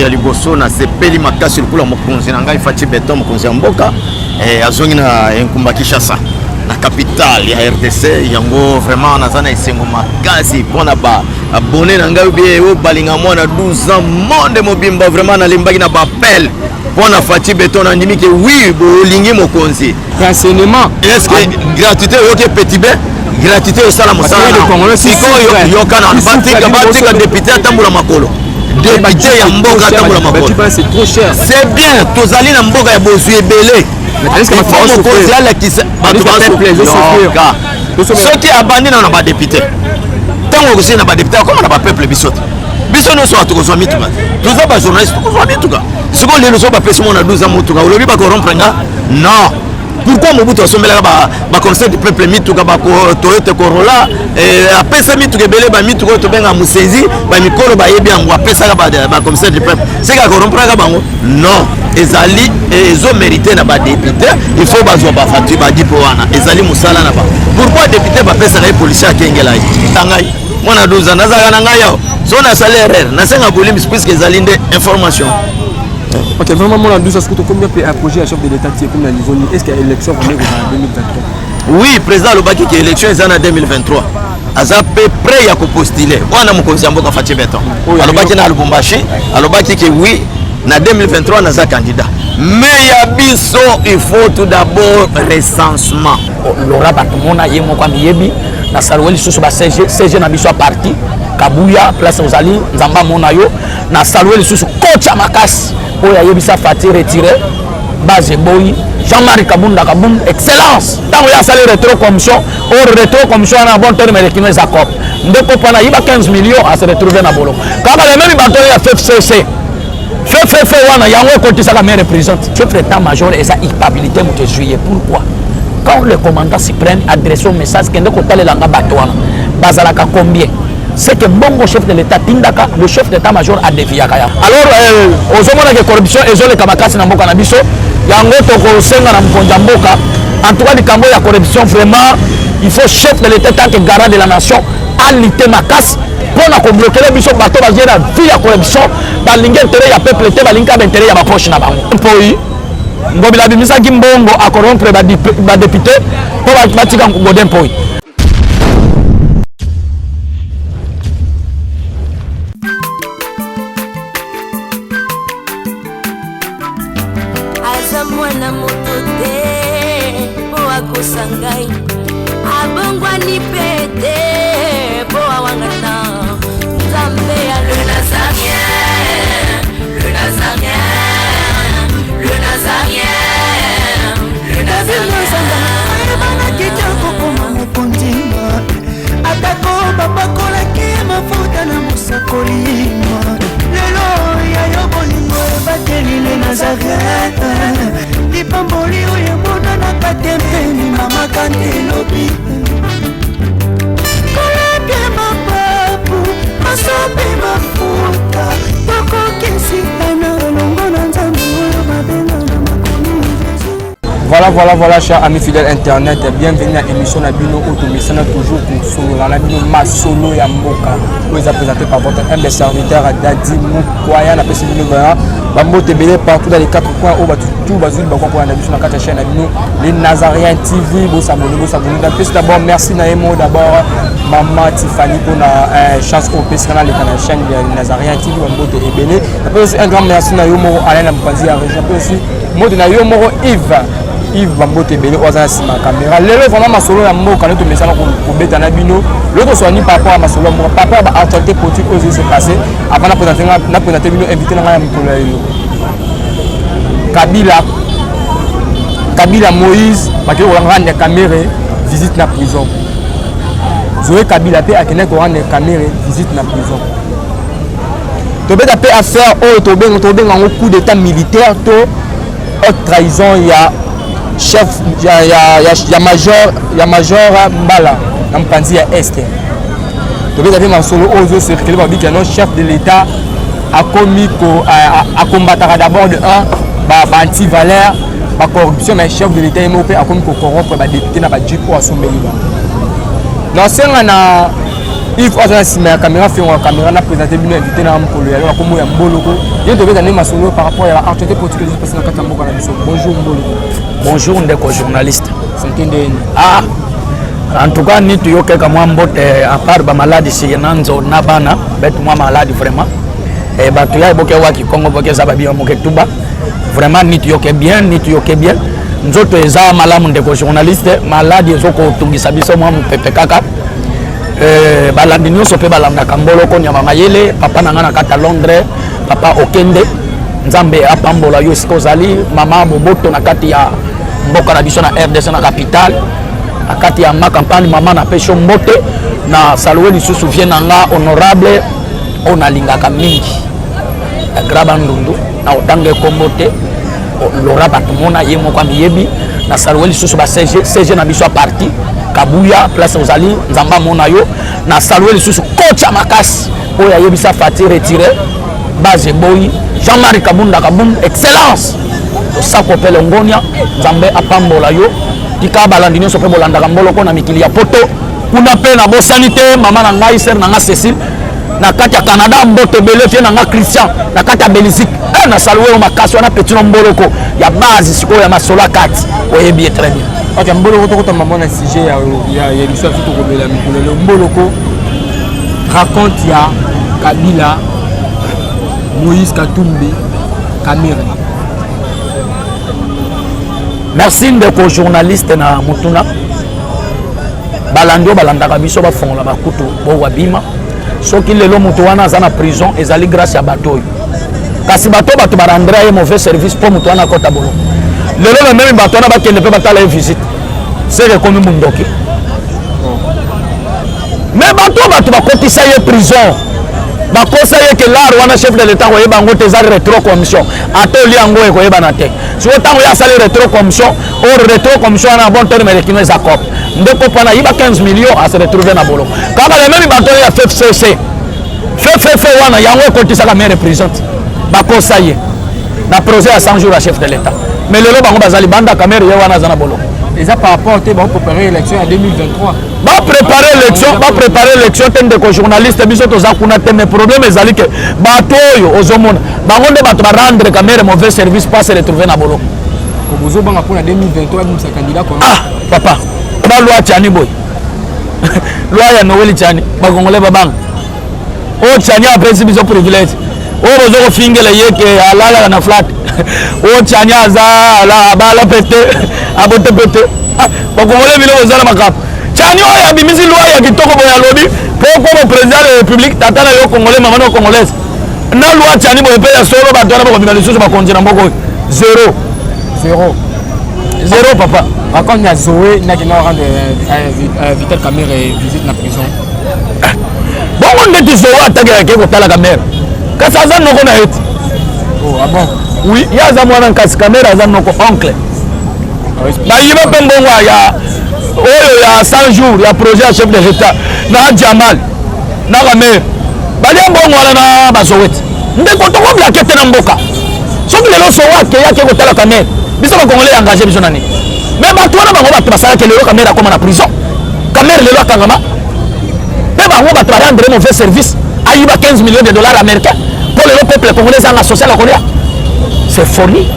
ya liboso na sepeli makasi likula mokonzi na ngai Fachi Beton mokonzi ya mboka azongi na Nkumba Kinshasa na capitale ya RDC yango vraiment nazana esengo makasi pona ba abonné na ngai bien o balinga mwana 12 ans monde mobimba vraiment na limbaki na ba appel pona Fachi Beton andimi ke oui bolingi mokonzi renseignement est-ce que gratuité yoke petit bé gratuité au sala mosala siko yoka na batika député atambula makolo député ya mboka atambula makolo c'est trop cher c'est bien tozali na mboka ya bozwi ebele mokonzi alakisa soki abandi na badepute ntango okosili na badepute akoma na bapeuple biso nyonso tokozwa mituka toza bajournaliste tokozwa mituka sikoyo lelo so bapesi mo na 12 ans motuka olobi bakorompre nga non pourquoi Mobutu asombelaka baconseil du peuple mituka Toyota Corolla apesa mituka ebele bamituka oyo tobenga mosenzi bamikolo bayebi yango apesaka baconseil du peuple seke akorompraka bango non ezali ezomérite na badepute il faut bazwa bafacture badipo wana ezali mosala na bango pourquoi député bapesaka ye policier akengela ye tangai mwana 12 ans nazalaka na ngai yao so nasali erreur nasenga bolimisi puisque ezali nde information. Ok, vraiment, moi, la 12 ans, combien peut approcher à chef de l'État qui est comme la niveau? Est-ce qu'il y a élection en 2023? Oui, président Lobaki qui est élection en 2023. Aza peu près à postuler. On a mon conseiller Mboka Fachi Beton. Alobaki na Lubumbashi, alobaki que oui, na 2023 on a candidat. Mais ya biso il faut tout d'abord recensement. Laura Batumona yemo kwa miyebi na salweli susu ba CG na biso parti Kabuya place Ozali Nzamba mona yo na salweli susu kocha makasi. Oya yebisa Fati retiré base boy Jean-Marie Kabunda Kabum excellence tango ya sali retro commission na bon terme de kino za cop ndeko pana yiba 15 millions à se retrouver na bolo kama le même bateau ya FFCC wana yango kotisa ka maire représente chef d'état major et sa culpabilité moto juillet pourquoi quand le commandant suprême adresse un message que ndeko talelanga bateau wana bazalaka combien c'est que bongo chef de l'état tindaka le chef d'état-major a dévié kaya alors ozomona que corruption ezole kamakasi na mboka na biso yango toko senga na mkonja mboka en tout cas likambo ya corruption vraiment il faut chef de l'état tant que garant de la nation à lutter makasi pona ko bloquer biso bato ba gera vie ya corruption balinga intérêt ya peuple te balinga intérêt ya ba poche na bango poi ngobila bimisa kimbongo a corrompre ba député po batika ngoden poi. Mwana motote boa kosangai abongwa ni pete boa wangata Nzambe ya le Nazarien le Nazarien le Nazarien le Nazarien bana kitoko koma mukondima atako babakola ke mafuta na musakolima lelo ya yobolingo bateli le Nazarien Lipamboli uyemona na katempeni mama kandelobi Koleke mapapu masope mafuta Toko kesitana longo na nzambu uyo mabenga na makomi Voilà, chers amis fidèles internet, bienvenue à l'émission Nabino Automisana, toujours pour solo, la Nabino Masolo ya Mboka, vous êtes présenté par votre humble serviteur Dadi Moukwaya, la PC Binoba, Bambo Tebele partout dans les quatre coins, au bas tout, Bazoul, Bakon pour la Nabino, la 4 chaîne Nabino, les Nazariens TV, vous s'abonnez. D'abord, merci Naemo, d'abord, Maman Tiffany pour la chance au PC canal, la chaîne des Nazariens TV, Bambo Tebele. Après aussi, un grand merci Nayomo, Alain Ampanzi, à Région, après aussi, Mode Nayomo, Yves Bambo Tebele oza sima caméra lelo vraiment masolo ya mboka neto mesana ko beta na bino loko soani par rapport à masolo mboka par rapport à actualité politique aux se passer avant na présenter bino invité na ya mikolo yo Kabila Moïse baké ko rendre caméra visite na prison Zoé Kabila pe akene ko rendre caméra visite na prison to beta pe affaire o to benga un coup d'état militaire to haute trahison ya chef ya major Mbala na mpanzi ya Est to beta pe masolo ozo circuler ba bika non chef de l'état a commis a combattre d'abord de ba anti valeur ba corruption mais chef de l'état mo pe a commis ko corrompre ba député na ba jipo a sombeli ba non senga il faut que la caméra fait une caméra n'a présenté bien invité dans Mokolo ya comme ya Mboloko il devait donner ma solo par rapport à l'actualité portugaise parce que na Katamboka na biso bonjour Mboloko bonjour ndeko journaliste c'est ah en tout cas ni tuyoke kama mbote à part ba maladie si nanzo na bana bête moi malade vraiment et ba tuya boke wa ki Congo boke za ba bien moke tuba vraiment ni tuyoke bien nzoto eza malamu ndeko journaliste maladie ezoko tungisa biso mwa pepe kaka balandi nyonso pe balandaka Mboloko nyama mayele papa nanga na kata Londres papa okende nzambe apambola yo siko zali mama boboto na kati ya mboka na biso na RDC na capitale na kati ya ma campagne mama na pesho mbote na saluwe lisusu vient nanga honorable onalingaka mingi graba ndundu na otange kombote lora batumona ye moko miyebi na saluwe lisusu ba CG na biso parti Kabuya place ozali nzamba mona yo na saluwe lisusu kocha makasi oya yebisa fati retiré base boy Jean-Marie Kabunda excellence osako pele ngonia nzambe apambola yo tika balandi nyonso pe bolandaka Mboloko na mikili ya poto kuna pe na bosanité mama na ngai ser na nga Cécile na kati ya Canada mbote bele fie na nga Christian na kati ya Belgique na saluwe o makasi wana petit Mboloko ya base siko ya masola kati oyebi très bien. Ok, Mboloko to kotamba na sujet ya l'émission tout ko bela mikolo Mboloko raconte ya Kabila Moïse Katumbi Kamere. Merci ndeko journaliste na mutuna balandio balandaka biso bafongola bakutu bo wabima soki lelo mutu wana aza na prison ezali grâce ya bato kasi bato barandra ye mauvais service po mutu wana kota bolo lelo na même bato wana bakende pe batala ye visite c'est reconnu mundoki mais bato bakotisa ye prison bakosa ye ke lar wana chef de l'état ko yeba ngote za retro commission atoli yango ko yeba na te si otango ya sali retro commission or retro commission na bon terme de kino za cop ndeko pana yiba 15 millions à se retrouver na bolo kama le même bato ya FFCC wana yango ko tisa ka maire présidente bakosa ye na projet à 100 jours à chef de l'état mais lelo bango bazali banda caméra ye wana za na bolo déjà par rapport à préparer l'élection en 2023 va préparer l'élection tende ko journaliste biso to za kuna te mais problème ezali que bato yo ozomona bango nde bato ba rendre caméra mauvais service pas se retrouver na bolo ko bozo banga pour 2023 comme sa candidat comme papa ba loi tiani boy loi ya Noël tiani ba kongole ba bang o tiani a principe biso privilège o bozo ko fingela yeke alala na flat o tiani aza ala bala pete abote pete ba kongole bilo ozala makap tiani o ya bimisi loi ya kitoko boya lobi poko mo président de la république tatana yo congolais maman no congolaise na loi tiani boye pe ya solo ba tona ba bimisa lisusu ba konjina mboko zéro papa quand il y a Zoé n'a qui n'a rendre Vital Kamere visite la prison bon on dit Zoé attaque ke ko tala Kamere kasa za noko na eti oh ah bon oui ya za mwana kasi Kamere za noko oncle ba yiba pembongo ya oyo ya 100 jours ya projet chef de l'état na Jamal na Kamere bali mbongo na basoweti ndeko to ko blake te na mboka soki lelo Zoé ke ya ke ko tala Kamere biso ba congolais engagé biso nani mais bato wana bango bato basala ke lelo Kamere akoma na prison Kamere lelo akangama pe bango bato ba rendre mauvais service ayiba 15 millions de dollars américains pour le peuple congolais en social à Corée c'est folie.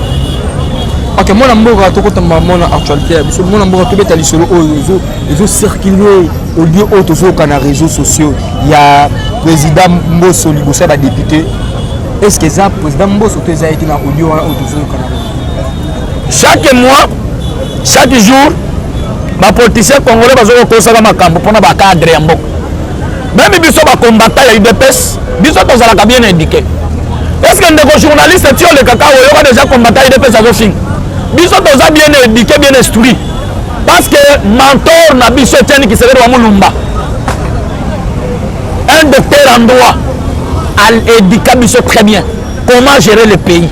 Ok, mon amour a tout mon actualité biso mon amour to betali solo oyo ezo circuler au lieu auto zo kana réseaux sociaux il y a président Mbosso libosa ba député est-ce que ça président Mbosso to za été na audio auto zo kana chaque mois chaque jour ba politicien congolais bazoko kosala makambo pona ba cadre ya mboka même biso ba combattant ya UDPS biso tozalaka bien indiqué est-ce que ndeko journaliste tio le kaka oyo déjà combattant ya UDPS azo fin biso toza bien indiqué bien instruit parce que mentor na biso tieni qui serait wa mulumba un docteur en droit al éduquer biso très bien comment gérer le pays,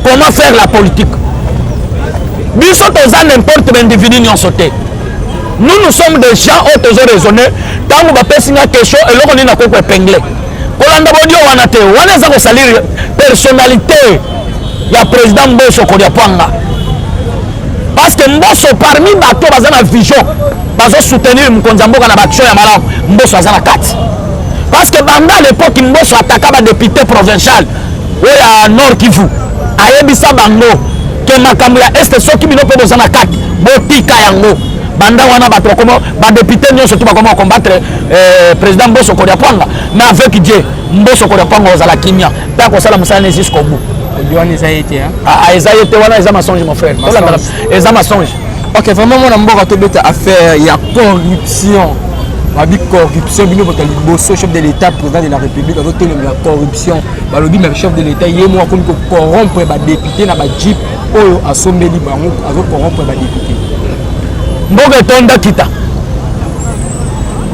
comment faire la politique. Biso toza n'importe quel individu n'y en sauté. Nous sommes des gens qui ont raisonné. Quand vous avez une question, et l'on a un épinglé. Kolanda bodio wana te, wana za ko salir personnalité ya président Mbosso Kodiapanga. parce que Mbosso parmi bato baza na vision bazo soutenir Mokonzi Mboka na baction ya malamu Mbosso aza na kati parce que banda à l'époque Mbosso ataka ba député provincial oya Nord Kivu ayebisa bango ke makambo ya est soki bino pe boza na kati botika yango banda wana bato comme ba député nyonso to ba comment combattre président Mbosso Kodiapwanga mais avec Dieu Mbosso Kodiapwanga ozala kimia ta ko sala musala jusqu'au bout Esaïe wana eza mensonge mon frère eza mensonge. Ok, vraiment mon amboka to beta affaire il y a corruption. Babi corruption bino bota liboso chef de l'état président de la république azo tele la corruption. Ba lobi même chef de l'état yé mo comme ko corrompre ba député na ba jeep oyo asombeli bango azo corrompre ba député. Mboka tonda kita.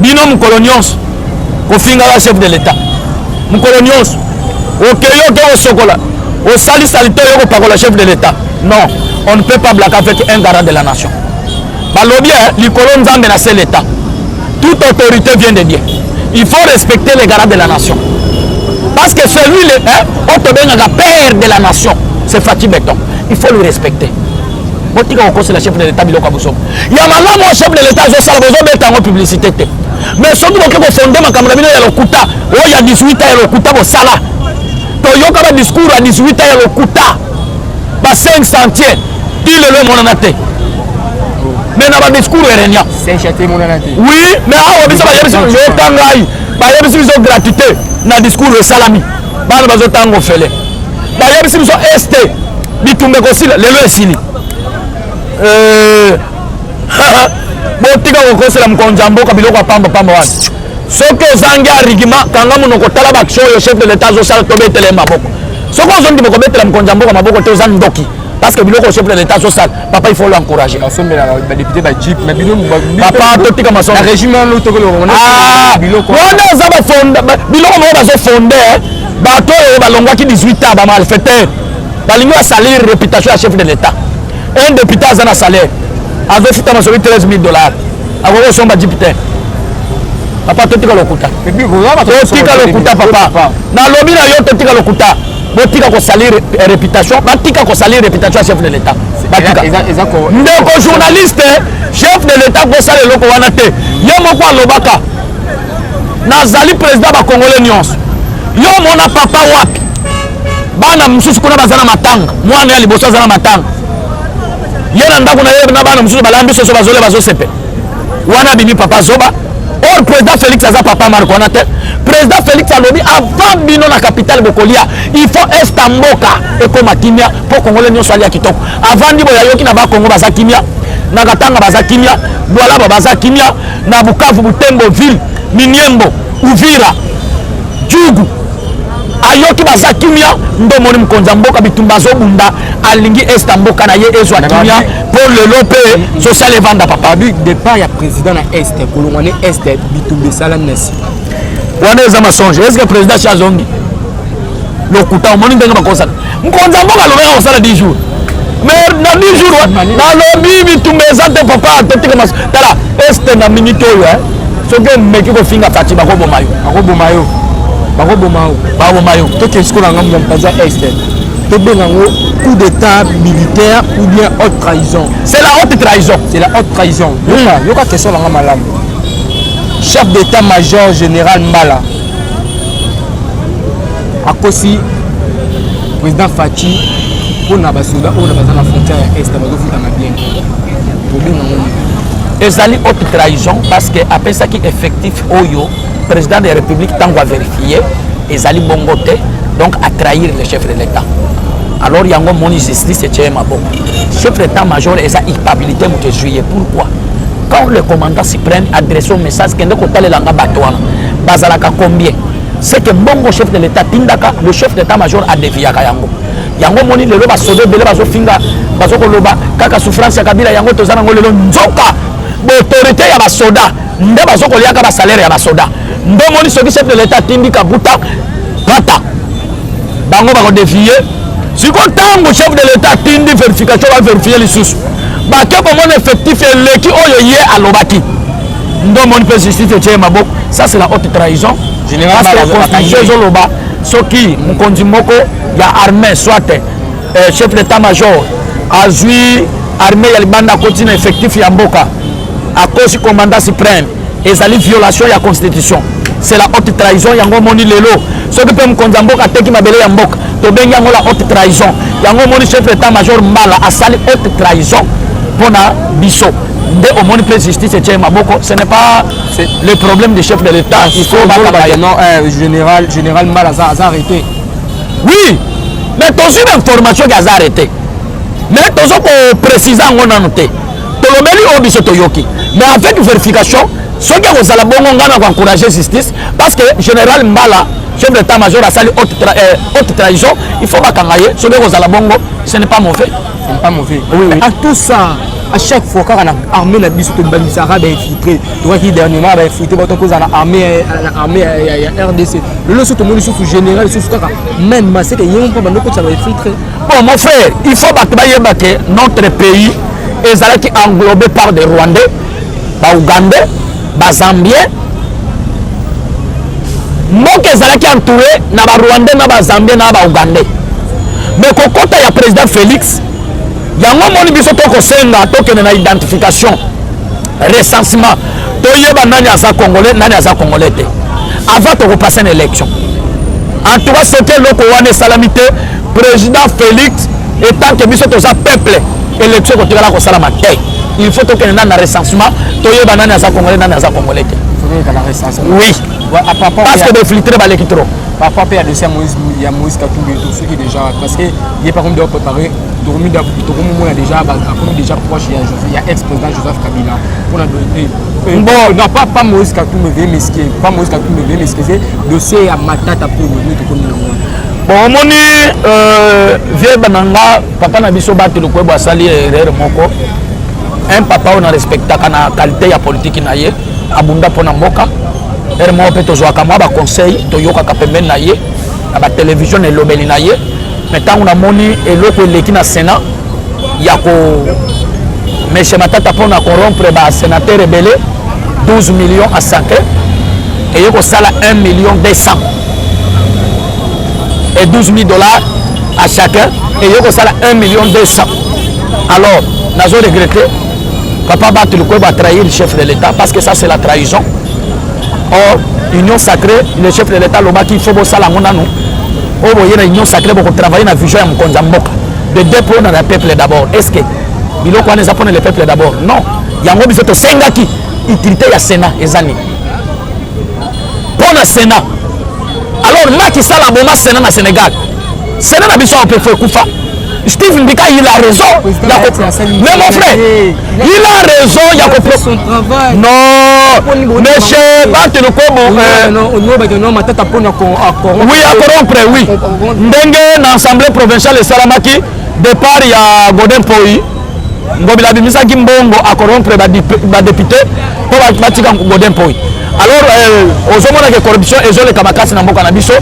Bino mkolonios ko finga la chef de l'état. Mkolonios okeyo to sokola. Au salut salutaire au le chef de l'État. Non, on ne peut pas blaguer avec un garant de la nation. Balobie, les colons ont menacé l'État. Toute autorité vient de Dieu. Il faut respecter les garants de la nation. Parce que celui, le père de la nation, c'est Fatih Beton. Il faut le respecter. Il y a un chef de l'État, il y a un chef de l'État, il y a une publicité. Mais ce qui est fondé, il y a 18 ans, il y a un salaire. Toyoka ba discours à 18 ans ya lokuta ba 500e il le monanate mais na ba discours erenia 500e monanate oui mais awa bisa ba yebisi yo tangai ba yebisi biso gratuité na discours de salami bana bazo tango fele ba yebisi biso este bitumbe ko sila lelo esili botika ko sila Mokonzi Mboka biloko pamba pamba wana soki ozangi arigima kanga monoko tala baction yo chef de l'état azosala tobetele maboko soki ozongi bokobetela Mokonzi Mboka maboko te oza ndoki parce que biloko chef de l'état azosala papa il faut l'encourager papa totika masongo wana eza bafonde biloko moko bazofonde bato oyo balongwaki 18 ans bamalfaiteur balingi basalir réputation ya chef de l'état un député aza na salaire azofutama soki 13 000 $, akoki osomba député papa totika lokuta totika lokuta papa na lobi na yo totika lokuta botika ko salir réputation batika ko salir réputation chef de l'état batika ndeko journaliste chef de l'état ko salir loko wana te yo moko alobaka nazali président ba congolais nyonso yo mona papa wapi bana mususu kuna bazana matanga mwana ya liboso azana matanga yena ndako na yena bana mususu balambi soso bazole bazosepe wana bini papa zoba. Or président Félix aza papa Marco Nate. Président Félix a lobby avant bino na capitale Bokolia. Il faut Estamboka et comme Kimia pour Congolais nyonso ali kitoko. Avant ndi boya yoki na ba Congo baza Kimia, na Katanga baza Kimia, Douala baza Kimia, na Bukavu Butembo ville, Miniembo, Uvira, Djugu. Ayoki baza Kimia, ndo moni Mokonzi Mboka bitumba zo bunda alingi Estamboka na ye ezwa Kimia pour le lope social evanda papa du départ ya président na est kolongwane est bitumba sala nesi wana eza masonge est-ce que président Chazongi lokuta moni ndenge bakosa Mokonzi Mboka lobeka kosala 10 jours mais na 10 jours na lobi bitumba ezate papa totika mas tala est na minute oyo soki meki kofinga Fati bakoboma yo bakobomayo toke sikola ngambo ya mpaza est tobengango coup d'état militaire ou bien haute trahison. C'est la haute trahison. C'est la haute trahison. Yoka question là malam. Chef d'état-major général Mala. Akosi président Fati pour na basoda ou na bazana frontière est bazo futa na bien. Tobengango ezali haute trahison parce que après ça qui effectif oyo président de la République tango a vérifié ezali bongote donc à trahir le chef de l'État. Alors yango moni justice c'est mabo. Chef d'état-major eza incapacité de juillet. Pourquoi? Quand le commandant suprême adresse un message kende ko talelanga batwana bazalaka combien? C'est que bongo chef de l'État tindaka le chef d'état-major a dévié yango. Yango moni lelo ba sodo bele bazo finga bazo ko loba kaka souffrance ya Kabila yango tozana ngo lelo nzoka autorité ya ba soda nde bazo ko liaka ba salaire ya ba soda. Ndo moni soki chef de l'État tindika buta pata bango ba ko dévier. Si quand tango chef de l'État tindi vérification va vérifier les sous. Ba ke ko mon effectif leki oyo ye alobaki. Ndo moni pe justice tie maboko. Ça c'est la haute trahison. Général Constitution Zoloba soki Mokonzi Moko ya armée soit chef d'état-major azui armée ya libanda continue effectif ya mboka à cause du commandant suprême ezali violation ya constitution c'est la haute trahison yango moni lelo soki pe mokonzi ya mboka ateki mabele ya mboka tobengi yango la haute trahison yango moni chef d'état major mbala asali haute trahison mpona biso nde omoni mpe justice etie maboko ce n'est pas le problème du chef de l'état il faut général mbala aza arrêté oui mais tozwi information ki aza arrêté mais tozo koprécise yango nano te tolobeli oyo biso toyoki mais avec vérification soki akozala bongo ngai na koencourager justice parce que général mbala chef d'état major asali haute trahison il faut bakanga ye soki akozala bongo ce n'est pas mauvais. Ce n'est pas mauvais. Oui, oui. À tout ça, à chaque fois quand on a armé la biso de Bamisara va infiltrer. Tu vois qui dernièrement va infiltrer votre cause à l'armée RDC. Le lot tout le monde sous général sous quoi même c'est que yéon pas nous ça va infiltrer. Bon mon frère, il faut que notre pays est englobé par des Rwandais, des Ougandais, des Zambiens. Moke ezalaki entouré na ba Rwandais na ba Zambiens na ba Ougandais. Mais kokota ya président Félix yango moni biso tokosenga tokende na identification recensement toyeba nani aza congolais te avant tokopasa na élection en tout cas soki eloko wana esalami te président Félix etant que biso toza peuple élection kotikala kosalama te il faut tokende nani na recensement toyeba nani aza congolais te oui parce que de filtrer baleki trop par rapport à dossier Moïse Katumbi et tout ce qui est déjà parce que il est par contre de préparer dormi déjà proche il y a ex-président Joseph Kabila on a donné bon non pas Moïse Katumbi mais c'est dossier à Matata pour nous bon moni vieux bananga papa na biso batu le kwebo asali erreur moko un papa on a respecté kana qualité ya politique na ye abunda pona mboka ermo pe tozwaka mwa ba conseil toyokaka pembeni na ye na ba télévision elobeli na ye mais ntango namoni eloko eleki na sénat ya ko meshe matata mpona corrompre ba sénateur ebele 12 millions à sacre eye kosala 1 million 200 et 12 000 dollars à chacun eye kosala 1 million 200 alors nazo regretter papa batu le va trahir le chef de l'état parce que ça c'est la trahison. Or, union sacrée, le chef de l'État, il faut que ça la monnaie. Oh, il y a une union sacrée pour travailler dans la vision de Mkonzamboka. De dépôt dans le peuple d'abord. Est-ce que il y a le peuple d'abord? Non. Il y a un peu de Sénat qui utilité le Sénat et années. Pour le Sénat. Alors, Macky Sall a bon Sénat au Sénégal. Sénat n'a pas besoin de faire. Steve Mbika, il a raison. Mais mon frère, il a raison. Il a compris son travail. Non, monsieur Batel Kobo. Oui, à corrompre, oui. Ndenge, dans l'Assemblée provinciale de Salamaki, départ, il y a Godin Poyi. Ngobila Bimisa Gimbongo à corrompre les députés pour bâtir Godin Poyi. Alors, aux hommes de corruption, ils ont les Kamakasi Namboka Nabiso.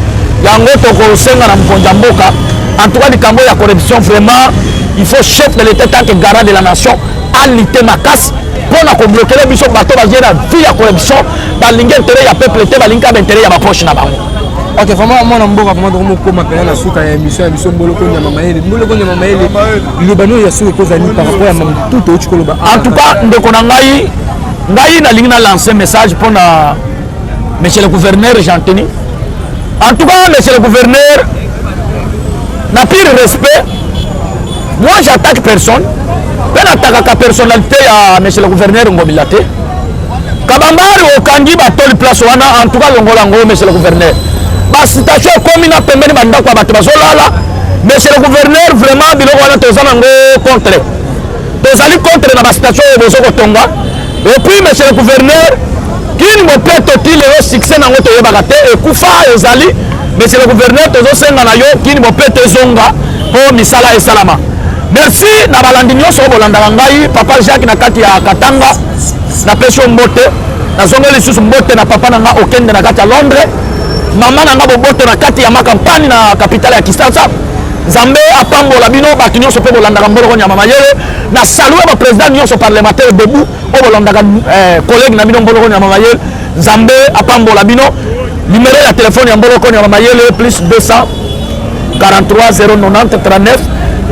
Il y a un autre Senga Namkonjamboka. En tout cas, le Cambodge, la corruption, vraiment, il faut chef de l'État tant que garant de la nation à lutter ma casse pour bloquer les bisous bateaux basés dans la vie de corruption, dans l'intérêt du peuple, dans l'intérêt de la poche. Ok, vraiment, moi, je suis vraiment comme un souka et émission, Boloko Nyamaïle, le banon, il y a ce que par rapport à tout autre chose. En tout cas, nous avons lancé un message pour monsieur le gouverneur Jean-Teni. En tout cas, monsieur le gouverneur, n'a pire respect. Moi, j'attaque personne. Je n'attaque la personnalité à monsieur le gouverneur Ngobilate. Kabambari au Kangi Batol place en tout cas Longolango, monsieur le gouverneur. La situation comme une appel banda kwa bato bazolala. Monsieur le gouverneur vraiment biloko wana tozanango contre. Tozali contre na situation bozoko tonga. Et puis monsieur le gouverneur qui me peut toti le succès nango toyebaka te ekufa ezali. Monsieur le gouverneur tozosenga na yo qui me peut tezonga po misala esalama. Merci na balandi nyonso bolandaka ngai papa Jacques na kati ya Katanga na pesho mbote na zongeli susu mbote na papa nanga okende na kati ya Londres. Maman nanga boboto na kati ya makampani na capitale ya Kinshasa. Nzambe apambola bino bato nyonso pe bolandaka mboloko nyama mayele na saluer ba président nyonso parlementaire debout o bolandaka collègue na bino mboloko nyama mayele. Nzambe apambola bino numéro ya téléphone ya mboloko nyama mayele plus 200 43 090 39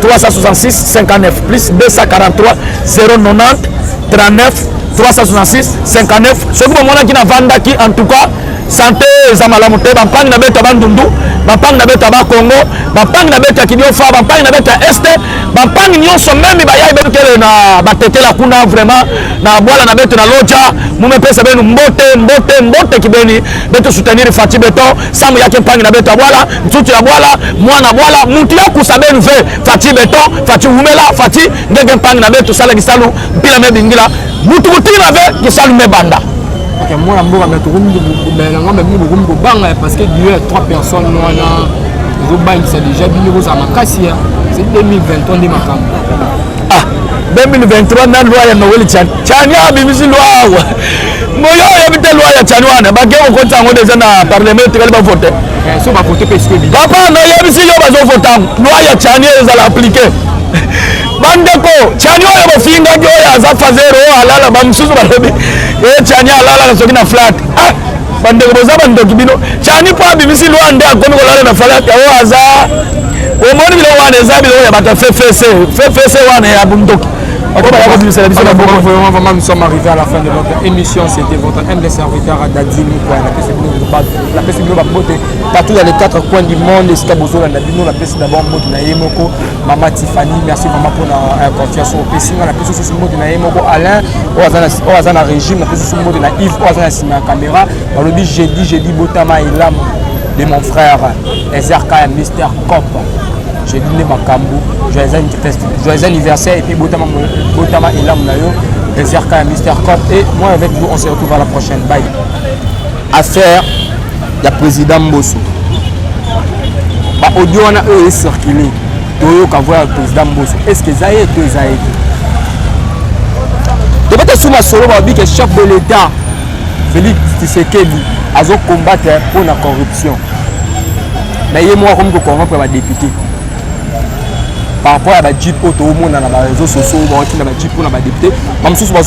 366 59 plus 243 090 39 366 59. Ce que vous avez vendaki en tout cas santé zamala moté bapang na beta bandundu bapang na beta ba Congo bapang na beta kidiofa bapang na beta este bapang nyonso même bayai bekele na batetela kuna vraiment na bola na beta na loja mume pesa benu mbote kibeni beto soutenir Fati Beton samu yake pang na beta bola mtutu ya bola mwana bola mutu ya kusabenu ve Fati Beton Fati umela Fati ngege pang na beta sala gisalu pila mebingila mutu mutina ve gisalu mebanda. Ok, moi, je suis parce que Dieu a 3 personnes. C'est déjà c'est 2023 de ma campagne. Ah, 2023 na loi ya Noël Tchania bimisi loi. Moyo yabite loi ya Tchania ba ke ko tsango déjà na parlement tukali ba voter. So ba voter parce que papa no yabisi yo ba zo voter. Loi ya Tchania ezala appliquer. Bandeko Tchania yo bofinga yo ya za fazero alala ba msusu ba lobi. Tchania alala soki na flat. Ah, bandeko boza bandoki bino. Tchania po bimisi loi nde akomi ko lala na flat ya aza. Au moins, il y a des amis qui ont fait bundoki. Vraiment, nous sommes arrivés à la fin de notre émission. C'était votre humble serviteur Dadi Moukoué. La paix partout dans les 4 coins du monde. La paix d'abord Moko, Maman Tiffany, merci vraiment pour la confiance au PC. La paix sur Moko Alain, Oazana Régime, la paix sur Moko Yves, Oazana Sima Caméra. Dans le jeudi Botama et l'âme de mon frère Ezerka et Mister Cop. J'ai dit Makambu, joyeux anniversaire et puis Botama et l'âme Ezerka et Mister Cop. Et moi avec vous, on se retrouve à la prochaine. Bye. Affaire, il y a président Mbosso. Audio on a eux circulé. Doyo ka voir le président Mbosso. Est-ce que ça y est deux ça y est? Peut-être sous ma solo babi que chef de l'État Félix Tshisekedi a combattre pour la corruption. Mais il y a moi comme corrompre les députés. Par rapport à la Jeep auto monde dans les réseaux sociaux, qui na Jeep pour les députés, même si sur le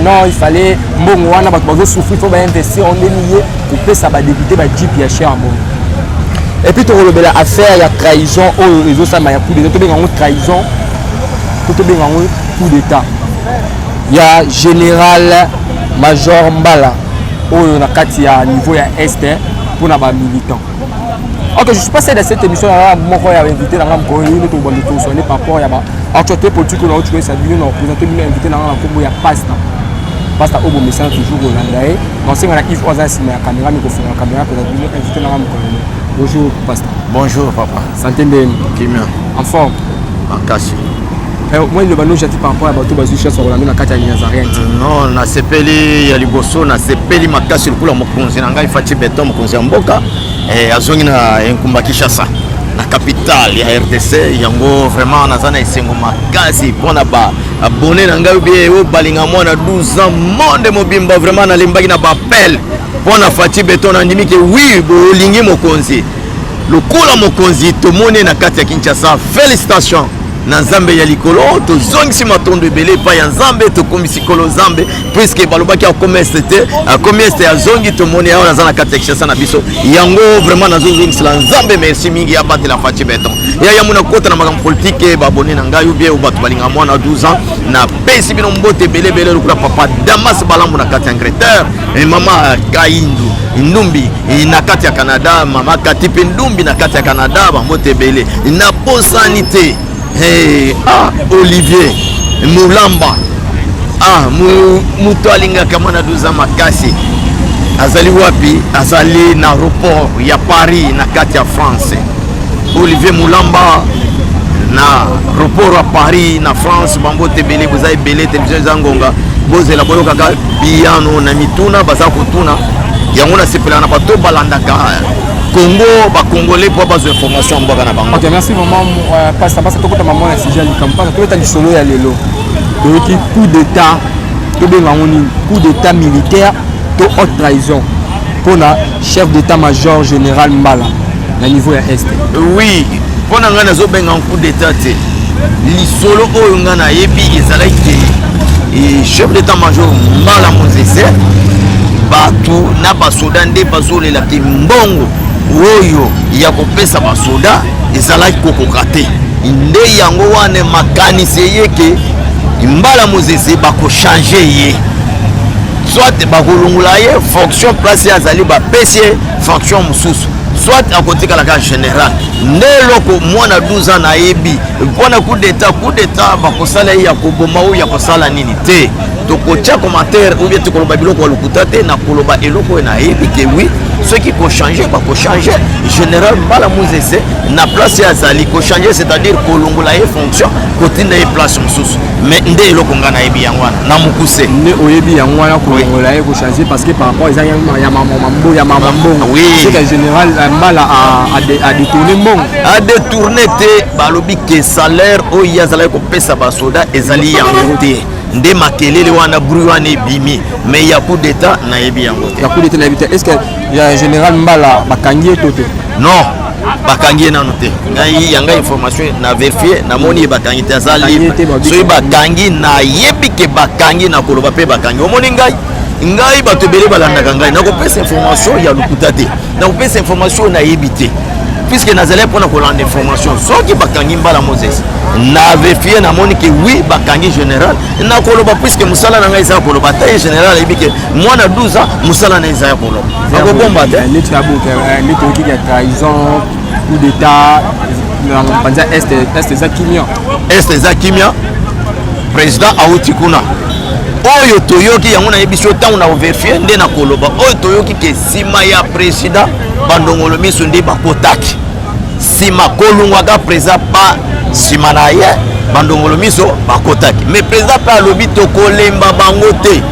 non, il fallait mbongo wana bazo souffrir, il faut investir en milliers pour payer ça ba député ba Jeep ya cher mbongo. Et puis tu relèves l'affaire, il y a trahison au réseau ça ma coup d'état, tu bien en trahison, tu bien en coup d'état. Il y a général major Mbala au na kati ya niveau ya est pour na ba militant. Ok, je suis passé dans cette émission là, moi j'ai invité dans la Corée, nous avons dit par rapport à l'actualité politique qu'on a trouvé ça bien, on a présenté nous invité dans la Congo, il y a Pasta au bon message toujours au Nandaï. On sait qu'on a Yves Oza si la caméra, nous avons la caméra, nous avons invité dans la Congo. Bonjour Pasta. Bonjour papa. Santé bien. Kimia. En forme. Makasi. Moi le ballon j'ai dit par rapport à bateau basu cher sur la na kati ya Nazareth. Non, na sepeli ya liboso na sepeli makasi kula mokonzi na ngai Fati Beton mokonzi ya mboka. Azongi na Nkumba Kinshasa na capitale ya RDC yango vraiment nazana esengo makasi pona ba abonné na ngai bien o balinga mwana 12 ans monde mobimba vraiment na lembaki na ba appel pona Fati Beton na ndimi ke oui bolingi mokonzi lokula mokonzi tomone na kati ya Kinshasa. Félicitations na Nzambe ya likolo to zongisi matondo ebele pa ya Nzambe to komisi kolo Nzambe puisque balobaki a commerce ya zongi to moni ya na kati ya Kinshasa na biso yango vraiment na zongisi la Nzambe merci mingi ya batela Fati Beton ya muna kota na makambo politique ba abonné na ngai ou bien bato balinga mwana 12 ans na pesi bino mbote bele lokula papa Damas Balambu na kati ya Angleterre et mama Kaindu Ndumbi na kati ya Canada mama Katipe Ndumbi na kati ya Canada ba mbote bele na posanité. Hey, Olivier Moulamba mutu alingaka mwana 12 ans makasi azali wapi azali na aéroport ya Paris na kati ya France. Olivier Moulamba na aéroport ya Paris na France bambote bele bozai bele télévision zangonga bozela boyo kaka piano na mituna baza kutuna yango na sepela na bato balandaka Congo, ba Congolais pour avoir des informations en Bagana Bango. Ok, merci vraiment. Parce que tu as maman si j'ai campagne, tu as dit solo ya lelo. Donc coup d'état, tu bien coup d'état militaire, to haute trahison pour la chef d'état-major général Mbala, na niveau ya est. Oui, pour na ngana zo benga coup d'état té. Li solo o ngana yebi ezalaki et chef d'état-major Mbala Mozese batu na basoda nde bazole la kimbongo oyo ya kopesa basoda ezalaki kokoka te nde yango wana makanisi yeke mbala mozese bakochange ye soit bakolongola ye fonction place azali bapesi ye fonction mosusu soit akotikalaka général nde eloko mwana 12 ans nayebi mpona coup d'état bakosala ye ya koboma oyo ya kosala nini te tokotia commentaire ou bien tokoloba biloko ya lokuta te na koloba eloko oyo nayebi ke wi soki kochange bakochange général mbala mozese na place azali kochange c'est-à-dire kolongola ye fonction kotinda ye place mosusu mais nde eloko nga nayebi yango wana na mokuse nde oyebi yango wana kolongola ye kochange parce que par rapport eza ya mamambongo oui c'est que général mbala a détourné mbongo a détourné te balobi ke salaire oyo azalaki kopesa basoda ezali yango te nde makelele wana bruit wana ebimi mais ya coup d'état nayebi yango te ya coup d'état nayebi te est-ce que ya général mbala bakangi ye to te non bakangi ye nano te ngai yanga information na vérifie namoni ye bakangi te aza libre soki bakangi nayebi ke bakangi na koloba mpe bakangi omoni ngai bato ebele balandaka ngai nakopesa information ya lokuta te nakopesa information nayebi te puisque nazali mpona kolanda information soki bakangi mbala mozesi na vérifie namoni ke oui bakangi général nakoloba puisque mosala na ngai eza ya koloba ta ye général ayebi ke mwana 12 ans mosala na eza ya koloba nakobomba te neti okiki ya trahison coup d'état mpanza est eza kimia est eza kimia président auti kuna oyo toyoki yango nayebi so ntango na overfie nde na koloba oyo toyoki ke nsima ya président bandongolo miso nde bakotaki nsima kolungwaka président pa nsima na ye bandongolo miso bakotaki mais président mpe alobi tokolemba bango te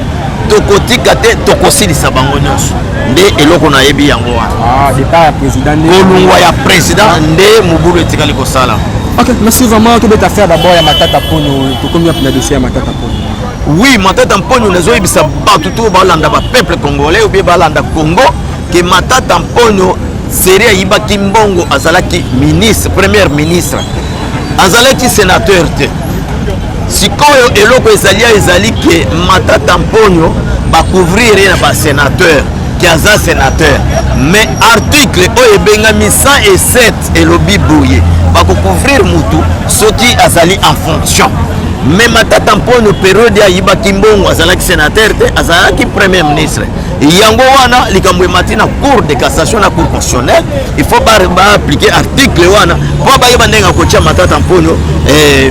tokotika te tokosilisa bango nyonso nde eloko nayebi yango wana kolungwa ya président nde mobulu etikali kosala. Ok, merci vraiment tobeta faire d'abord ya matata mponyo tokomi na dossier ya matata mponyo. Oui, matata mponyo nazoyebisa bato to balanda ba peuple congolais ou bien balanda Congo que matata mponyo seria yibaki mbongo azalaki ministre, premier ministre, azalaki sénateur te. Sikoyo eloko ezali ke matata mponyo ba couvrir na ba sénateur qui aza sénateur mais article oyo bengami 107 elobi boye ba couvrir mutu soki azali en fonction. Mais matata mponyo période ya yibaki mbongo azalaki sénateur te azalaki premier ministre yango wana likambo emati na cour de cassation na cour constitutionnelle il faut ba appliquer article wana po bayeba ndenge akotia matata mponyo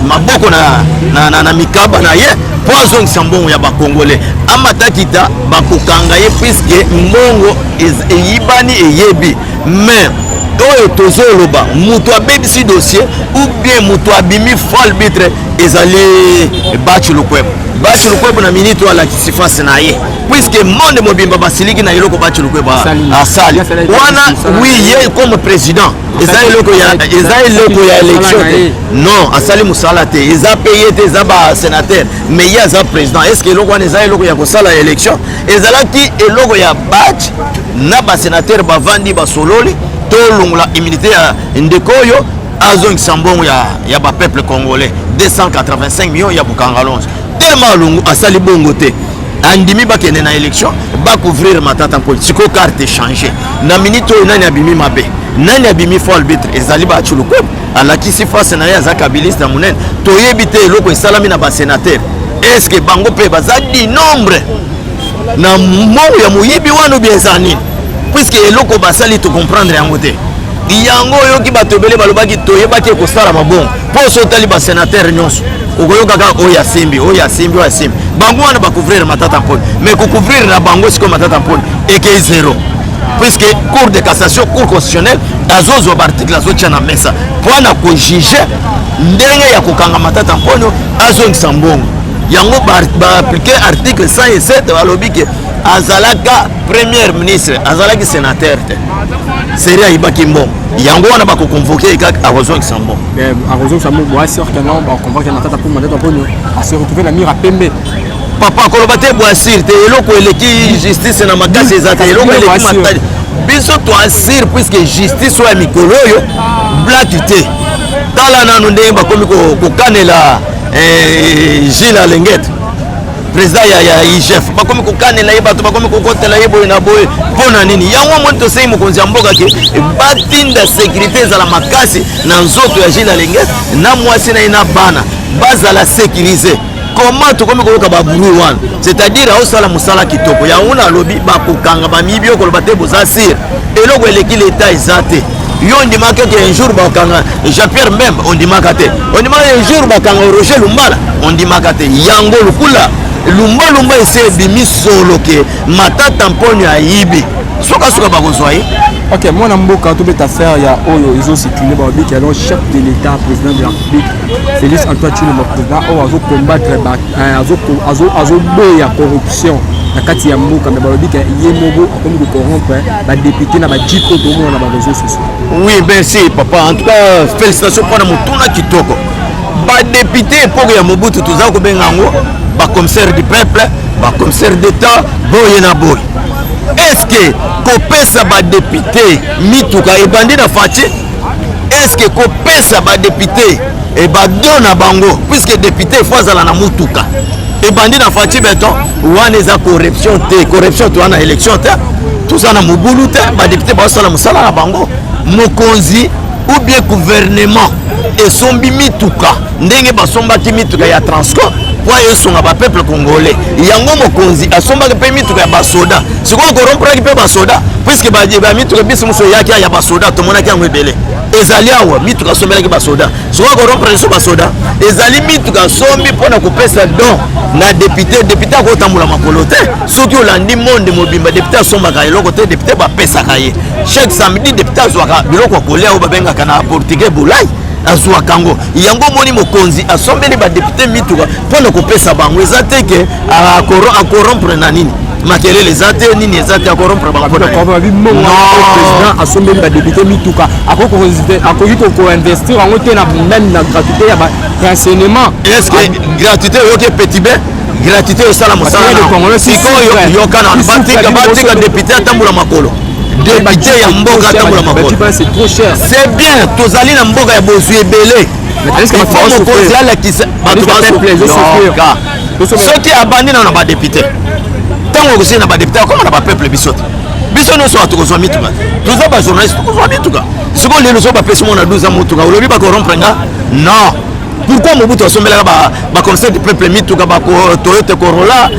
maboko na mikaba na ye po azongisa mbongo ya bakongolais amatakita bakokanga ye puisque mbongo eyibani eyebi mais oyo tozoloba mutu abebisi dossier ou bien mutu abimi fol bitre ezali bachi lukwebo na minute wala kisifasi na ye puisque monde mobimba basiliki na eloko bachi lukwebo asali wana oui ye comme président eza eloko ya élection non asali musala te eza payé te eza ba sénateur mais ye aza président est-ce que eloko wana eza eloko ya kosala élection ezalaki eloko ya bachi na ba sénateur bavandi basololi tolongola immunité ya ndeko oyo azongisa mbongo ya ba peuple congolais 285 millions ya bukangalonge tellement longo asali bongo te andimi bakende na élection ba couvrir matata mpo siko carte changer na minute oyo nani abimi mabe nani abimi fo arbitre ezali ba chuluko alakisi face na ya zakabiliste munene toyebi te eloko esalami na ba sénateur est-ce que bango pe bazadi nombre na mbongo ya moyibi wana bien zanini puisque eloko basali to comprendre yango te yango yoki batobele balobaki toyebaki ekosala mabongo mpo sotali basénateur nyonso okoyokaka oyo asimbi bango wana bacouvrir matata mponi mais kocouvrir na bango sikoyo matata mponi ekei zéro puisque cour de cassation cour constitutionnelle azozwa baarticle azotia na mesa mpona kojuge ndenge ya kokanga matata mponio azongisa mbongo yango baaplike article 107 balobi ke azalaka premier ministre azalaki sénateur te seri ayibaki mbongo yango wana bakoconvoke kaka akozongisa mbongo akozongisa mbongo boasirke non baconvoke matata mponio ase retrouve na mire apembe papa koloba te boasir te eloko eleki justice na makasi eza te eloko eleki matali biso toasir puisque justice oyo ya mikolo oyo blaki te tala nano ndenge bakomi kokanela Gilles Alengete président ya IGF bakomi kokanela ye bato bakomi kokotela ye boye na boye mpona nini yango moni tosei mokonzi ya mboka ke batinda sécurité ezala makasi na nzoto ya Gilles Alenge na mwasi na ye na bana bazala sécurisé. Comment tokomi koyoka baburu wana c'est-à-dire aosala mosala kitoko yango na lobi bakokanga bamibi okoloba te boza sire eloko eleki l'état eza te yo ondimaka ke un jour bakanga Jean-Pierre Mbemba ondimaka te ondimaka un jour bakanga Roger Lumbala ondimaka te yango lukula lumba ese ebimi solo ke matata mponi ayibi soka bakozwa ye. Ok, moi en mboka tout est affaire ya oyo ils ont circulé ba bi alors chef de l'état président de la République Félix Antoine Tshilombo président o azo combattre azo boya corruption na kati ya mboka mais ba bi ke yemobo comme de corrompre ba député na ba jiko to mo na ba réseaux sociaux. Oui, merci papa. En tout cas, félicitations pour Mutuna Kitoko. Ba député pour ya Mobutu tuza ko bengango, ba commissaire du peuple, ba commissaire d'état, boye na boye. Est-ce que kopesa ba député mituka e bandi na fachi? Est-ce que kopesa ba député e ba dona bango puisque député faut azala na mutuka. E bandi na fachi beton wana za corruption to ana élection te. Tout ça na mobulu te ba député ba sala musala na bango. Mokonzi ou bien gouvernement et sombi mituka ndenge basombaki mituka ya Transco kwa yesonga ba peuple congolais yango mokonzi asombaki pe mituka ya basoda sikoyo korompraki pe basoda puisque ba mituka biso muso yaki ya basoda tomonaki yango ebele ezali awa mituka sombelaki basoda sikoyo korompraki so basoda ezali mituka sombi mpona kopesa don na député akotambola makolo te soki olandi monde mobimba député asombaka eloko te député bapesaka ye chaque samedi député azwaka biloko ya kolia oyo babengaka na portugais bolai azwa kango yango moni mokonzi asombeli ba député mituka mpona kopesa bango eza te ke akorompre na nini makelele eza te nini eza te akorompre bango président asombeli ba député mituka akoki koinvestir yango te na même na gratuité ya ba renseignement. Est-ce que gratuité oyoki petit be gratuité osala mosala sikoyo yokana batika député atambola makolo député ya mboka atambola makolo c'est trop cher. C'est bien tozali na mboka ya bozwi ebele mokonzi alakisa bato soki abandi na badéputé ntango okosili na badéputé akoma na bapeuple biso nyonso bato kozwa mituka toza bajournaliste tokozwa mituka sikoyo lelo so bapesi mo na 12 ans motuka olobi bakorompre nga non. Pourquoi Mobutu asombelaka ba conseil du peuple mituka ba Toyota Corolla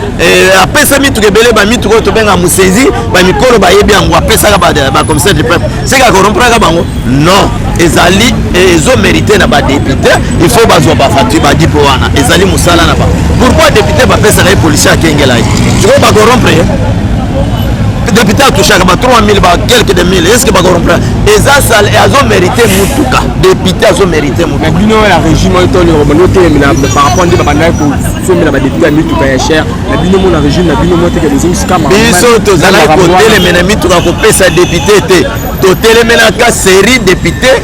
apesa mituka ebele ba mituka to benga musenzi ba mikolo ba yebi yango apesa ba conseil du peuple c'est ka korompraka bango non ezali ezo mérité na ba député il faut bazwa ba facture ba dipo wana ezali musala na ba pourquoi député ba pesa na policier akengela yi tu ba korompre député a touché à 3000 quelques de mille est-ce que ba comprendre et ça azo mérité mutuka député azo mérité mutuka mais bino la régime to le romonoté par rapport à ba na ko sommi na ba député mutuka ya cher na bino mo na régime na bino mo te que les scam biso to zala ko tele mutuka ko pesa député te to tele menaka série député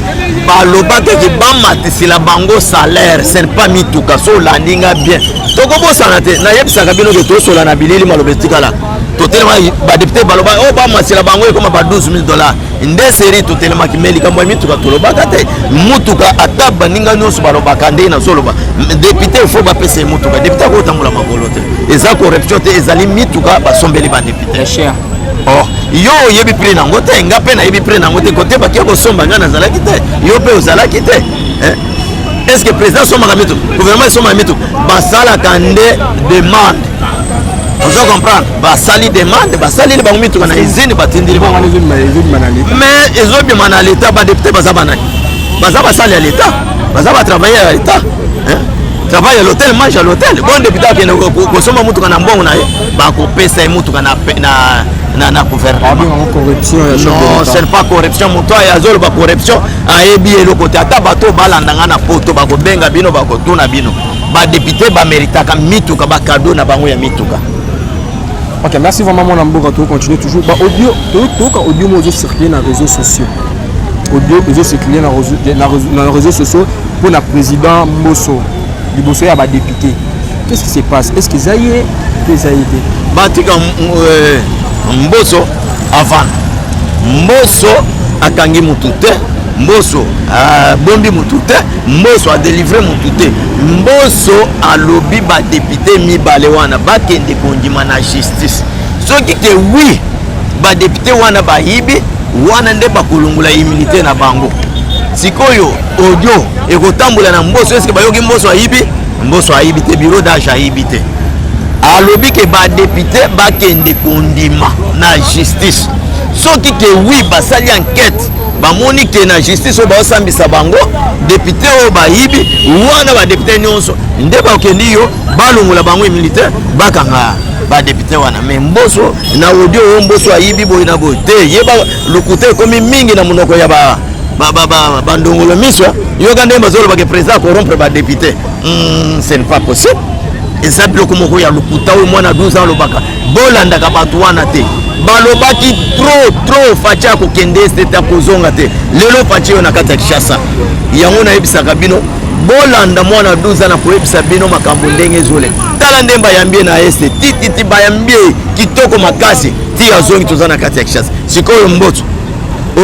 ba lobaka ki ba matisila bango salaire c'est pas mituka so landinga bien to ko bosana te na yebisa ka bino ke to sola na bilili malobestika la totelema ba député baloba o ba masila bango ekoma ba $12,000 nde série totelema kimeli kambo mituka tolobaka te mutuka ata baninga nyonso balobaka nde na soloba député il faut ba pesa mutuka député ko tambola makolo te eza corruption te ezali mituka basombeli ba député cher. Oh yo yebi prix nango te nga pe na yebi prix nango te kote ba kiako somba nga na zalaki te yo pe ozalaki te est-ce que président somba mituka gouvernement somba mituka basalaka nde demande. Vous comprenez? Basali demande, basali les banques mituka na izini batindili bango. Mais ils ont bien à l'état, ba député bazabana. Bazaba sali à l'état, bazaba travailler à l'état. Travaille à l'hôtel, mange à l'hôtel. Bon député qui ne consomme mutuka na mbongo na ba ko pesa mutuka na gouvernement. Non, c'est pas corruption, mutuka ya zolo ba corruption a ebi le côté ata bato balandanga na poto ba ko benga bino ba ko tuna bino. Ba député ba méritaka mituka ba cadeau na bango ya mituka. Ok, merci vraiment mon amour. On continue toujours. Bah, audio moi circuler dans les réseaux sociaux. Audio circuler dans les réseaux sociaux pour le président Mbosso. Le Mbosso a député. Qu'est-ce qui se passe? Est-ce que ça y est? Batika Mbosso avant. Mbosso akangi mutute Mbosso a bombi mutute, Mbosso a délivré mutute. Mbosso a lobby ba député mibale wana ba kende kondima na justice. So ki ke oui ba député wana ba yibi wana nde ba kulungula immunité na bango. Sikoyo audio ekotambula na Mbosso eske bayoki Mbosso ayibi? Mbosso ayibi te, bureau d'âge ayibi te. A lobby ke ba député ba kende kondima na justice. So ki ke oui ba sali enquête ba moni ke na justice o ba osambisa bango député o ba yibi wana ba député nyonso nde ba okendi yo balungula bango militaire bakanga ba député wana mais Mbosso na audio o Mbosso ayibi boy na boy te yeba lokute komi mingi na munoko ya ba ndongolo miso yo kande bazolo ba ke président corrompre ba député ce n'est pas possible eza biloko moko ya lokuta o mwana 12 ans lobaka bolanda ka batu wana te balobaki trop faci akokende estete akozonga te lelo faci yo na kati ya Kinshasa yango nayebisaka bino bolanda mwana 12 na koyebisa bino makambo ndenge ezole tala nde bayambie na este tititi bayambie kitoko makasi ti azongi toza na kati ya Kinshasa sikoyo Mbosso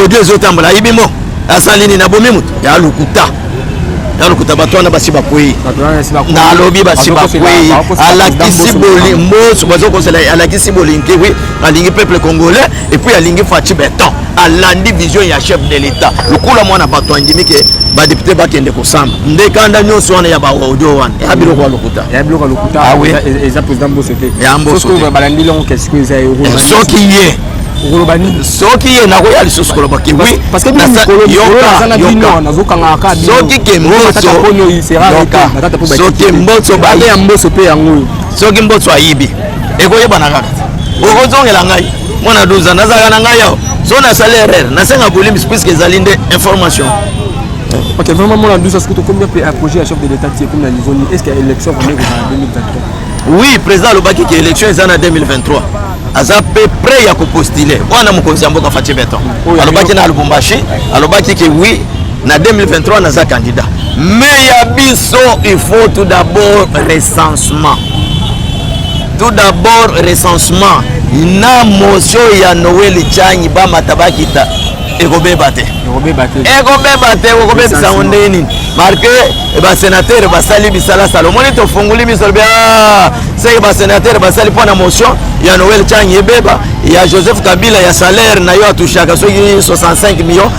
audio ezotambola ayibi mo asalini na bomi mutu ya lokuta bato wana basi bakwei na lobi basi bakwei alakisi boli Mbosso bazokosela alakisi bolingi oui alingi peuple congolais et puis alingi Faci Beton alandi vision ya chef de l'état lokula mwana bato andimi ke ba député bakende kosamba ndekanda nyonso wana ya ba audio wana ya biloko lokuta ah oui eza président Mbosso te ya Mbosso te balandi longo qu'est-ce que eza euro soki ye na koya lisusu koloba ke oui parce que soki Mbosso ayibi ekoyebana kaka okozongela ngai mwana 12 nazalaka na ngai yao so na sala erreur nasenga bolimi puisque ezali nde information. Ok, vraiment mon 12 est-ce que tu combien un projet à chef de l'état qui est comme la niveau est-ce qu'il y a élection en 2023? Oui, président Lobaki qui élection est en 2023. Aza peu près ya ko postuler. Wana mokonzi mboka Faci Beton. Alobaki na Lubumbashi, alobaki que oui na 2023 naza candidat. Mais ya biso il faut tout d'abord recensement. Tout d'abord recensement. Na motion ya Noël Chanyi ba matabakita ekobeba te. Ekobeba te okobebisa ondeni. Marqué ba sénateur ba sali bisala Salomoni to funguli biso bia c'est ba sénateur ba sali pona motion ya Noël Chanyi ebeba ya Joseph Kabila ya salaire na yo atushaka soki 65 millions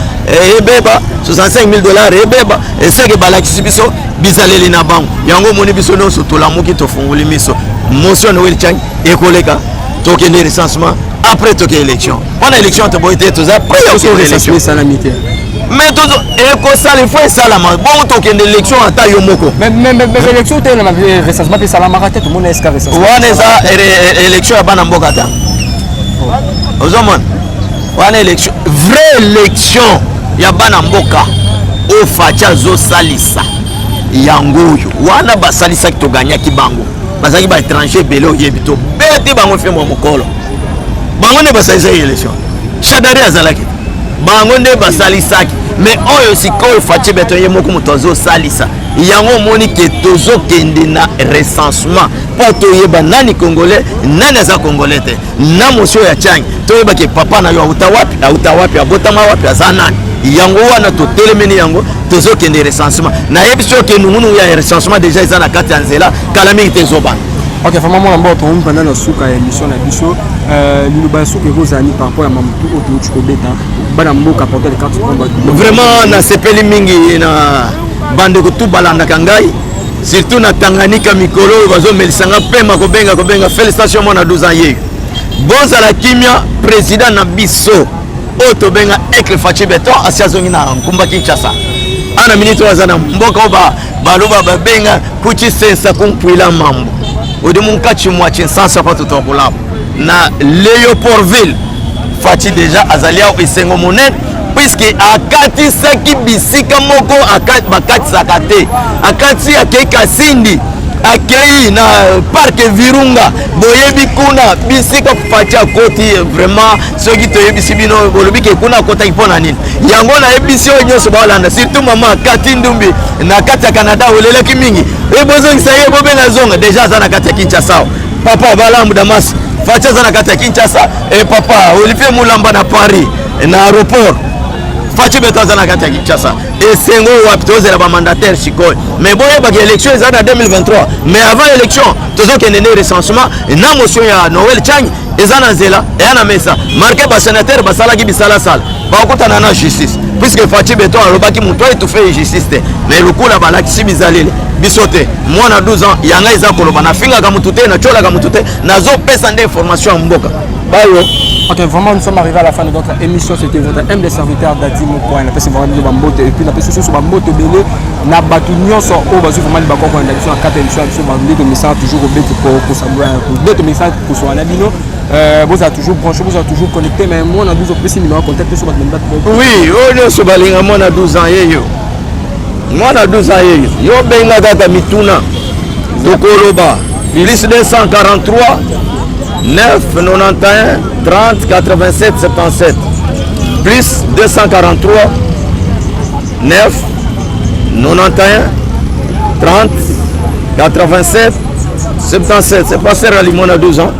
ebeba 65 000 dollars ebeba et c'est que balakisi biso bizaleli na bango yango moni biso no so tolamuki to funguli miso motion Noël Chanyi ekoleka toke ne recensement après toke élection on a élection to boite to za après élection salamité mais tout il faut salama bon toke ne élection ata yo moko mais élection te na recensement pe salama ka te tout monde est recensement wana eza élection ya bana mboka ta ozomon wana élection vraie élection ya bana mboka o facha zo salisa yango yo wana basalisa to ganyaki bango bazaki ba étranger belo yebito beti bango fe mo mokolo bango ne basalisa élection Shadari azalaki bango ne basalisaki mais oyo sikoyo Faci Beton ye moko mutozo salisa yango moni ke tozo kende na recensement po toyeba nani congolais nani aza congolais te na motion ya Chanyi toyeba ke papa na yo auta wapi abotama wapi aza nani yango wana to telemeni yango tozo kende recensement na yebiso ke nungunu ya recensement déjà eza na kati ya nzela kala mingi te zobana. Ok, vraiment mon amour on pendant la souka émission na biso nous ba souka rozani par rapport à mamutu auto chikobeta bana mboka porter les cartes vraiment na sepeli mingi na bande ko tu balanda kangai surtout na Tanganyika mikolo bazo melisanga pema ko benga félicitations mona 12 ans yé bonza la kimia président na biso auto benga Ekle Faci Beton asiazongi na Nkumba Kinshasa ana minute wazana mboka ba baloba babenga kuchi sensa kumpuila mambo odi munkachi mwachi sansa kwa tutokulapo na Léopoldville Faci déjà azalia esengo monene puisque akati saki bisika moko bakati sakate akati akei Kasindi akei na parc Virunga boyebi kuna bisika Faci akoti vraiment soki toyebisi bino bolobi ke kuna akota ipona nini yango na ebisi onyoso balanda surtout mama akati ndumbi na kati ya Canada oleleki mingi ebozongisa ye bobenga zonga déjà za na kati ya Kinshasa papa balambu Damas Faci za na kati ya Kinshasa et papa Olivier Mulamba na Paris na aéroport Fachi Beto aza na kati ya Kinshasa esengo wapi tozela ba mandataire sikoyo mais boyeba que élection eza na 2023 mais avant élection tozokende ne recensement na motion ya Noël Chang eza na nzela eya na mesa marqué ba sénateur basalaki bisalasala bakutana na justice puisque Fachi Beto alobaki moto etufe injustice te mais lukula balakisi bizaleli biso te mwana 12 ans yanga eza koloba nafingaka mutu te nacolaka mutu te nazopesa nde information ya mboka bayo. Ok, vraiment, nous sommes arrivés à la fin de notre émission. C'était votre humble serviteur Dadi Moukoua. On a fait vraiment Bambote. Et puis, on a fait sur Bambote Belé. On a battu Nyon sur O. Basou, vraiment, on a élection à 4 émissions. On a dit message toujours au B pour savoir. D'autres messages pour soi. Vous avez toujours branché, vous avez toujours connecté. Mais moi, on a 12 ans. Si nous avons contacté sur votre mandat. Oui, on est sur Balinga. Moi, on a 12 ans. Moi, on a 12 ans. Yo, Benga Data Mituna. Dokoloba. Liste 243. 9 91 30 87 77 plus 243 9 91 30 87 77. C'est pas ça, Limon a 12 ans.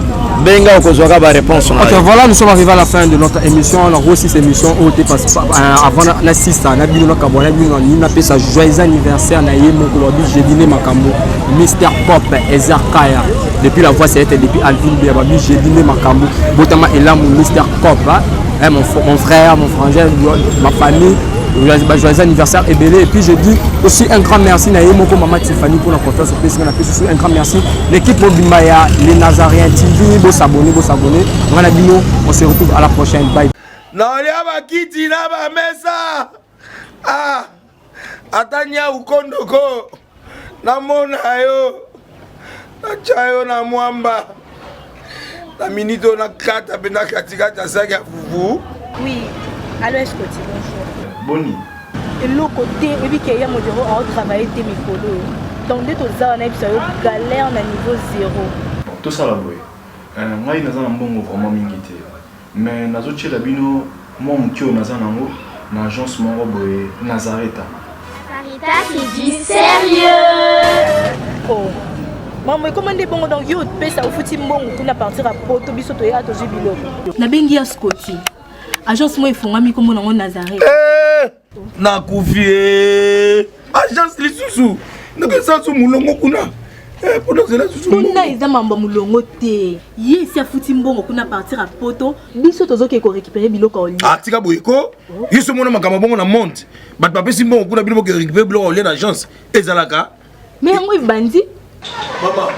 Benga okozwaka ba réponse. Ok, voilà, nous sommes arrivés à la fin de notre émission. On a reçu cette émission où tu passes avant la 6 ans. On a vu notre cabane, on a fait sa joyeux anniversaire. On a eu mon aujourd'hui j'ai dîné Makambo, Mister Pop, Ezer Kaya. Depuis la voix c'était depuis Alvin Biababi, j'ai dîné Makambo. Botama est là mon Mister Pop, mon frère, mon frangin, ma famille. Joyeux anniversaire et belé. Et puis je dis aussi un grand merci à Moko Maman Tiffany pour la confiance au pays. Un grand merci l'équipe Mobimaya, les Nazariens TV, beau s'abonner. On se retrouve à la prochaine. Bye. Non, il y a Kiti na ba mesa. Ah, atanya ukondoko. Na mona yo. Na chayo na mwamba. Na minito na kata bena katikata saki ya fufu. Oui, allô, est-ce que tu bonjour. Boni. Et l'autre côté, et puis qu'il y a mon bureau à travailler tes micros. Donc, dès que tu as un galère à niveau 0. Tout ça là, oui. Moi, je suis vraiment mingi. Mais je suis labino, moi, je suis dans l'agence Nazareta. Sarita qui dit sérieux. Oh. Maman, comment est bon donc yo pesa au fouti mbongo kuna partir à Poto biso to ya to jibilo. Na bengi ya Scotty. Agence moi ifungami comme na Nazareth. Na kufie. Agence lisusu. Donc ça sou mulongo kuna. Pendant cela sou. Kuna eza mamba mulongo te. Yesi ya fouti mbongo kuna partir à Poto biso to zoke ko récupérer biloko oli. Ah tika boyeko. Yiso mona makama bongo na monte. Bat pape simbongo kuna biloko ko récupérer biloko oli na agence. Ezalaka. Mais moi bandi. Maman.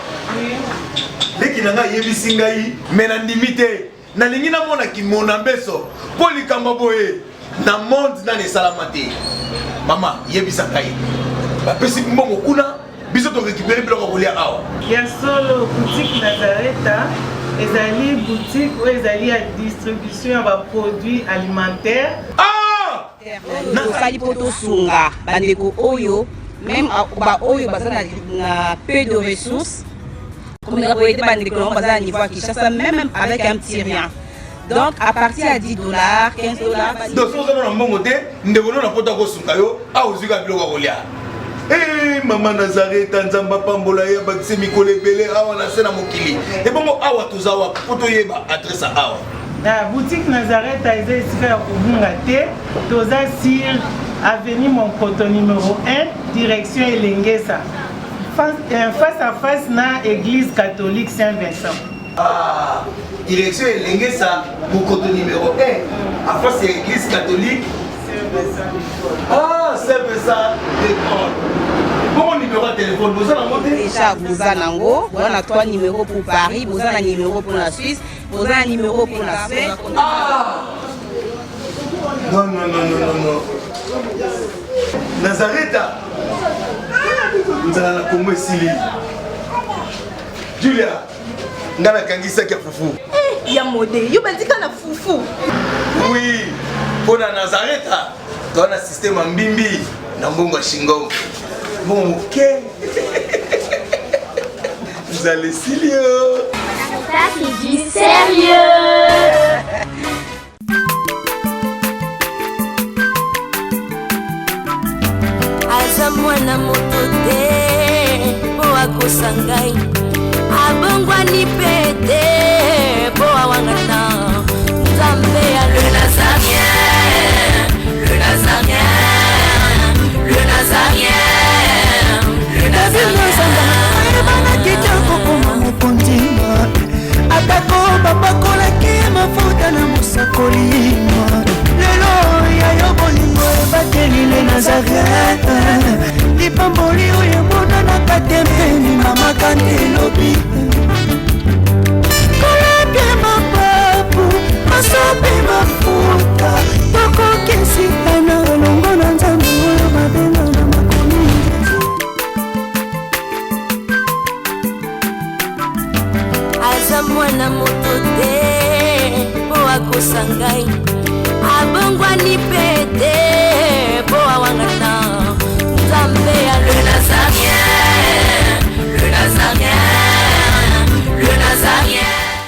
Leki nanga yebisi ngai mena ndimite. Na lingi na mona ki mona beso. Poli kamba boye. Na monde na ne salamate. Mama yebisa ngai. Ba pesi mbongo kuna biso to récupérer biloko kolia awa. Ya solo boutique Nazareta. Ezali boutique où ezali à distribution de produits alimentaires. Ah! Nasali poto sunga bandeko oyo même ba oyo bazana na peu de ressources. Comme nous avons été à niveau à Kinshasa, même avec un petit rien. Donc, à partir à $10, $15. Donc, si vous avez un bon côté, nous devons nous apporter au Sunkayo, à Ozuka Bilogolia. Eh, Maman Nazareth, Tanzamba Pambola, Bakse Mikole Bele, Awa Nasena Mokili. Et bon, Awa Tuzawa, Potoyeba, adresse à Awa. La boutique Nazareth a été ici à Kubungate, Toza Sir, avenue Monkoto numéro 1, direction Elengesa. Face à face na église catholique Saint-Vincent. Ah, direction Elengesa, Monkoto numéro 1, à face à l'église catholique Saint-Vincent. Ah, Saint-Vincent de bon numéro de téléphone, vous en avez déjà, vous en avez on a 3 numéros pour Paris, vous en avez un numéro pour la Suisse, vous en avez un numéro pour la Suède. Ah! Non. Nazareta. Nous allons la Congo Sili. Julia, nous allons kangisa kia fufu. Eh, ya modé, yo bandika na fufu. Oui, pour la Nazareta, dans le système Mbimbi, dans Bongo Shingo. Bon, ok. Vous allez Silio. Sarita qui dit sérieux. Mwana moto te po akosangai abongwani pete po awangata Nzambe ya le Nazarien Nazareth lipamboli oyo emonanaka tembeni mama kandelobi kolabye mapapu masope mafuta tokokesika na olongo na nzambe oyo babenga na makomi aza mwana moto te po akosa ngai abongwani pete po awangata